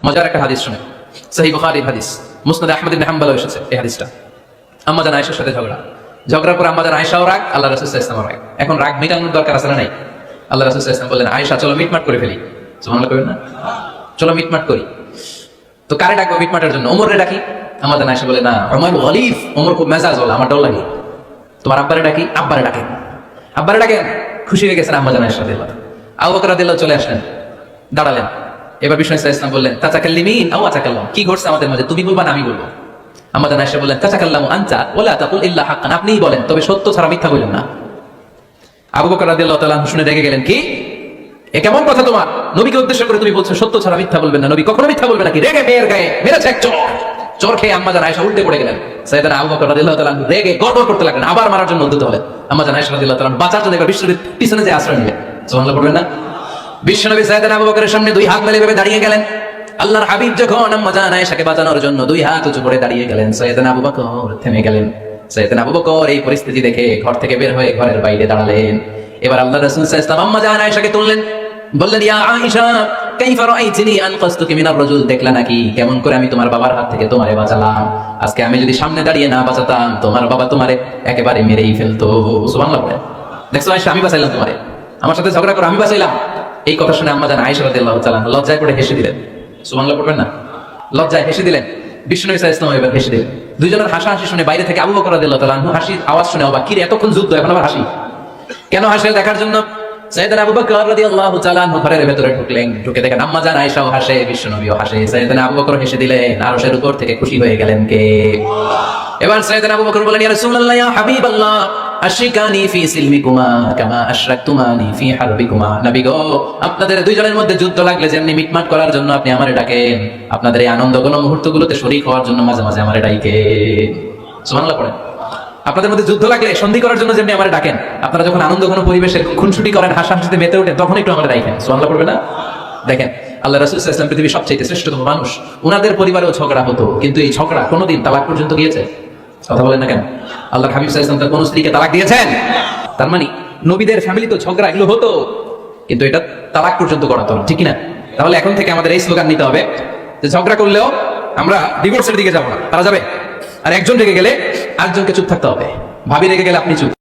মজার একটা হাদিস শুনে, সহিহ বুখারীর হাদিস, মুসনাদ আহমদ ইবনে হাম্বল এসেছে এই হাদিসটা। আম্মা জান আয়েশার সাথে ঝগড়ার পর আম্মা জান আয়েশাও রাগ, আল্লাহ রাসূল সাল্লাল্লাহু আলাইহি ওয়াসাল্লাম রাগ। এখন রাগ মেটানোর দরকার আছে না নাই? আল্লাহ রাসূল সাল্লাল্লাহু আলাইহি ওয়াসাল্লাম বললেন, আয়েশা চলো মিটমাট করে ফেলি। সুবহানাল্লাহ কইবেন না? চলো মিটমাট করি। তো কারে ডাকবো মিটমাটের জন্য? ওমর রে ডাকি। আম্মা জান আয়েশা বলে, না, ওমর গলিফ, ওমর খুব মেজাজ বলে, আমার ডর লাগে। তোমার আব্বারে ডাকি। আব্বারে ডাকেন। আব্বারে ডাকেন। খুশি হয়ে গেছেন আম্মা জান আয়েশা রাদিয়াল্লাহু তাআলা। আবু বকর রাদিয়াল্লাহু চলে আসলেন, দাঁড়ালেন। এবার বিষ্ণু সাল্লাল্লাহু আলাইহি ওয়াসাল্লাম বললেন, তাতাকাল্লিমিন আও আতাকাল্লাম, কি ঘটছে আমাদের মাঝে, তুমি বলবা না আমি বলবো? আম্মা জান আয়েশা বললেন, তাতাকাল্লামু আনতা ওয়ালা তাকুল ইল্লা হাক্কান, আপনিই বলেন তবে সত্য ছাড়া মিথ্যা বলবেন না। আবু বকর রাদিয়াল্লাহু তাআলা শুনে রেগে গেলেন, কি এ কেমন কথা তোমার? নবীকে উদ্দেশ্য করে তুমি বলছো সত্য ছাড়া মিথ্যা বলবেন না, নবী কখনো মিথ্যা বলবে নাকি? রেগে মেয়ের গায়ে মেরেছে এক চোর। চোর খেয়ে আম্মা জান আয়েশা উল্টে পড়ে গেলেন। সাইয়েদনা আবু বকর রাদিয়াল্লাহু তাআলা রেগে গড়গড় করতে লাগলেন, আবার মারার জন্য উদ্যত হলেন। আম্মা জান আয়েশা রাদিয়াল্লাহু তাআলা বাঁচার জন্য এবার বিষ্ণুর পিছনে যে আশ্রয় নিলেন। সুবহানাল্লাহ পড়বেন না? বিশ্বনবী সাইয়েদনা আবু বকরের সামনে দুই হাত মেলে ভেবে দাঁড়িয়ে গেলেন। আল্লাহর হাবিব যখন আম্মা জান আয়েশাকে বাঁচানোর জন্য দুই হাত উঁচু করে দাঁড়িয়ে গেলেন, সাইয়েদনা আবু বকর থেমে গেলেন। সাইয়েদনা আবু বকর এই পরিস্থিতি দেখে ঘর থেকে বের হয়ে ঘরের বাইরে দাঁড়ালেন। এবার আল্লাহর রাসূল সাল্লাল্লাহু আলাইহি ওয়াসাল্লাম আম্মা জান আয়েশাকে তুললেন, বললেন, ইয়া আয়েশা কাইফা রাআইতিনি আনকাসতুকি মিনার রাজুল, দেখলা নাকি কেমন করে আমি তোমার বাবার হাত থেকে তোমারে বাঁচালাম? আজকে আমি যদি সামনে দাঁড়িয়ে না বাঁচাতাম, তোমার বাবা তোমারে একেবারে মেরেই ফেলতো। সুবহানাল্লাহ। দেখছো আয়েশা, আমি বাঁচাইলাম তোমারে, আমার সাথে ঝগড়া করে আমি বাঁচাইলাম। এই কথা শুনে আম্মা জান আয়েশা রাদিয়াল্লাহু তাআলা লজ্জায় পড়ে হেসে দিলেন। সুবহানাল্লাহ পড়বেন না? লজ্জায় হেসে দিলেন। বিষ্ণু সাল্লাল্লাহু আলাইহি ওয়াসাল্লাম এবার হেসে দিলেন। দুইজনের হাসাহাসি শুনে বাইরে থেকে আবু বকর রাদিয়াল্লাহু তাআলা হাসির আওয়াজ শুনে অবাক, কি রে এতক্ষণ যুদ্ধ এখন আবার হাসি কেন? হাসে দেখার জন্য সাইয়েদনা আবু বকর রাদিয়াল্লাহু তাআলা ঘরের ভেতরে ঢুকলেন। ঢুকে দেখেন আম্মা জান আয়েশাও হাসে, বিশ্বনবীও হাসে। সাইয়েদনা আবু বকর হেসে দিলেন, আরশের উপর থেকে খুশি হয়ে গেলেন কে? এবার সাইয়েদনা আবু বকর বলেন, ইয়া রাসূলুল্লাহ, ইয়া হাবিবাল্লাহ, আশরিকানি ফি সিলমিকুমা কামা আশরাকতুমানি ফি হারবিকুমা। নবী গো, আপনাদের দুইজনের মধ্যে যুদ্ধ লাগলে যেমনি মিটমাট করার জন্য আপনি আমারে ডাকেন, আপনাদের এই আনন্দঘন মুহূর্তগুলোতে শরীক হওয়ার জন্য মাঝে মাঝে আমারে ডাকেন। সুবহানাল্লাহ পড়েন। আপনাদের মধ্যে যুদ্ধ লাগলে সন্ধি করার জন্য যেমনি আমারে ডাকেন, আপনারা যখন আনন্দঘন পরিবেশে খুনসুটি করেন, হাসাহাসিতে মেতে ওঠেন, তখন একটু আমারে ডাকেন। সুবহানাল্লাহ পড়বে না? দেখেন আল্লাহ রাসূল সাল্লাল্লাহু আলাইহি ওয়াসাল্লাম পৃথিবীর সবচেয়ে শ্রেষ্ঠতম মানুষ। উনাদের পরিবারেও ঝগড়া হতো, কিন্তু এই ঝগড়া কোনোদিন তালাক পর্যন্ত গিয়েছে? কথা বলেন না কেন? আল্লাহর হাবিব সাল্লাল্লাহু আলাইহি ওয়াসাল্লাম তার কোন স্ত্রীকে তালাক দিয়েছেন? তার মানে নবীদের ফ্যামিলি তো ঝগড়া এগুলো হতো, কিন্তু এটা তালাক পর্যন্ত করাতো না, ঠিক না? তাহলে এখন থেকে আমাদের এই স্লোগান নিতে হবে যে ঝগড়া করলেও আমরা ডিভোর্সের দিকে যাব না, তারা যাবে। আর একজন রেগে গেলে আরেকজনকে চুপ থাকতে হবে। ভাবি রেগে গেলে আপনি চুপ।